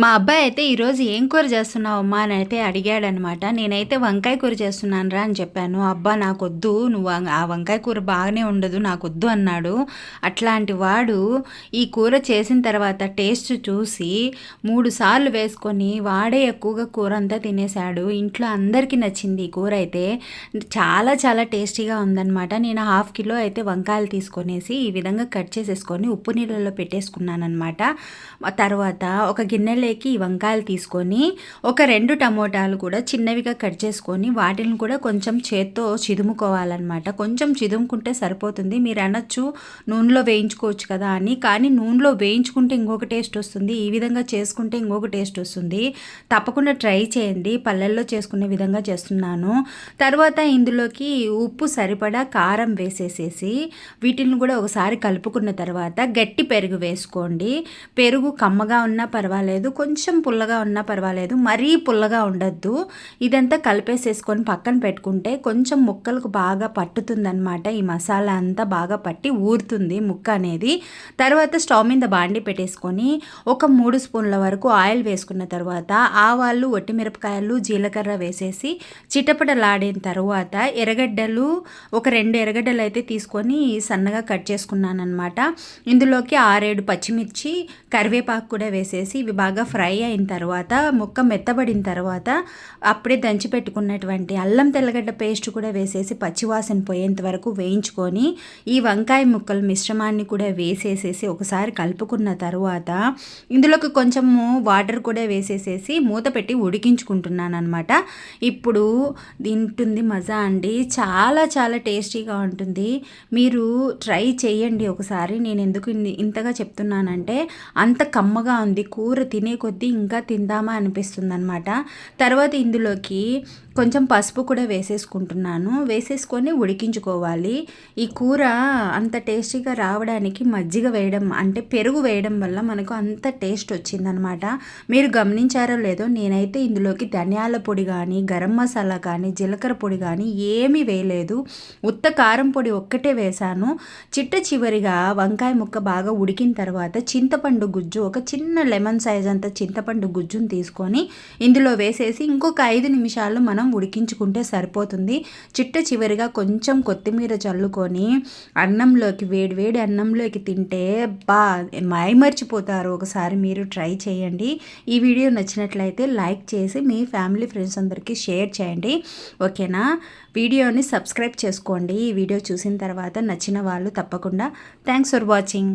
మా అబ్బాయి అయితే ఈరోజు ఏం కూర చేస్తున్నావమ్మా అని అయితే అడిగాడనమాట. నేనైతే వంకాయ కూర చేస్తున్నాను రా అని చెప్పాను. అబ్బా నాకొద్దు, నువ్వు ఆ వంకాయ కూర బాగానే ఉండదు నాకొద్దు అన్నాడు. అట్లాంటి వాడు ఈ కూర చేసిన తర్వాత టేస్ట్ చూసి 3 సార్లు వేసుకొని వాడే ఎక్కువగా కూర అంతా తినేశాడు. ఇంట్లో అందరికీ నచ్చింది ఈ కూర అయితే. చాలా చాలా టేస్టీగా ఉందన్నమాట. నేను 1/2 కిలో అయితే వంకాయలు తీసుకొనేసి ఈ విధంగా కట్ చేసేసుకొని ఉప్పు నీళ్ళలో పెట్టేసుకున్నాను అనమాట. తర్వాత ఒక గిన్నెలోకి ఈ వంకాయలు తీసుకొని ఒక 2 టమోటాలు కూడా చిన్నవిగా కట్ చేసుకొని వాటిని కూడా కొంచెం చేత్తో చిదుముకోవాలన్నమాట. కొంచెం చిదుముకుంటే సరిపోతుంది. మీరు అనొచ్చు నూనెలో వేయించుకోవచ్చు కదా అని, కానీ నూనెలో వేయించుకుంటే ఇంకొక టేస్ట్ వస్తుంది, ఈ విధంగా చేసుకుంటే ఇంకొక టేస్ట్ వస్తుంది. తప్పకుండా ట్రై చేయండి. పల్లెల్లో చేసుకునే విధంగా చేస్తున్నాను. తర్వాత ఇందులోకి ఉప్పు సరిపడా కారం వేసేసేసి వీటిని కూడా ఒకసారి కలుపుకున్న తర్వాత గట్టి పెరుగు వేసుకోండి. పెరుగు కమ్మగా ఉన్నా పర్వాలేదు, కొంచెం పుల్లగా ఉన్నా పర్వాలేదు, మరీ పుల్లగా ఉండద్దు. ఇదంతా కలిపేసేసుకొని పక్కన పెట్టుకుంటే కొంచెం ముక్కలకు బాగా పట్టుతుందన్నమాట. ఈ మసాలా అంతా బాగా పట్టి ఊరుతుంది ముక్క అనేది. తర్వాత స్టవ్ మీద బాండి పెట్టేసుకొని ఒక 3 స్పూన్ల వరకు ఆయిల్ వేసుకున్న తర్వాత ఆవాలు, ఒట్టిమిరపకాయలు, జీలకర్ర వేసేసి చిటపటలాడిన తర్వాత ఎర్రగడ్డలు ఒక 2 ఎర్రగడ్డలు అయితే తీసుకొని సన్నగా కట్ చేసుకున్నాను అనమాట. ఇందులోకి 6-7 పచ్చిమిర్చి, కరివేపాకు కూడా వేసేసి ఇవి బాగా ఫ్రై అయిన తర్వాత ముక్క మెత్తబడిన తర్వాత అప్పుడే దంచి పెట్టుకున్నటువంటి అల్లం తెల్లగడ్డ పేస్ట్ కూడా వేసేసి పచ్చివాసన పోయేంత వరకు వేయించుకొని ఈ వంకాయ ముక్కల మిశ్రమాన్ని కూడా వేసేసేసి ఒకసారి కలుపుకున్న తర్వాత ఇందులోకి కొంచెము వాటర్ కూడా వేసేసేసి మూత పెట్టి ఉడికించుకుంటున్నాను అనమాట. ఇప్పుడు తింటుంది మజా అండి. చాలా చాలా టేస్టీగా ఉంటుంది. మీరు ట్రై చేయండి ఒకసారి. నేను ఎందుకు ఇంతగా చెప్తున్నానంటే అంత కమ్మగా ఉంది కూర, తినే కొద్దీ ఇంకా తిందామా అనిపిస్తుంది అనమాట. తర్వాత ఇందులోకి కొంచెం పసుపు కూడా వేసేసుకుంటున్నాను. వేసేసుకొని ఉడికించుకోవాలి. ఈ కూర అంత టేస్టీగా రావడానికి మజ్జిగ వేయడం అంటే పెరుగు వేయడం వల్ల మనకు అంత టేస్ట్ వచ్చిందనమాట. మీరు గమనించారో లేదో, నేనైతే ఇందులోకి ధనియాల పొడి కానీ, గరం మసాలా కానీ, జీలకర్ర పొడి కానీ ఏమీ వేయలేదు. ఉత్త కారం పొడి ఒక్కటే వేశాను. చివరిగా వంకాయ ముక్క బాగా ఉడికిన తర్వాత చింతపండు గుజ్జు, ఒక చిన్న లెమన్ సైజ్ అంత చింతపండు గుజ్జును తీసుకొని ఇందులో వేసేసి ఇంకొక 5 నిమిషాలు మనం ఉడికించుకుంటే సరిపోతుంది. చివరిగా కొంచెం కొత్తిమీర చల్లుకొని అన్నంలోకి, వేడి అన్నంలోకి తింటే మైమర్చిపోతారు. ఒకసారి మీరు ట్రై చేయండి. ఈ వీడియో నచ్చినట్లయితే లైక్ చేసి మీ ఫ్యామిలీ ఫ్రెండ్స్ అందరికీ షేర్ చేయండి. ఓకేనా? వీడియోని సబ్స్క్రైబ్ చేసుకోండి. ఈ వీడియో చూసిన తర్వాత నచ్చిన వాళ్ళు తప్పకుండా. Thanks for watching.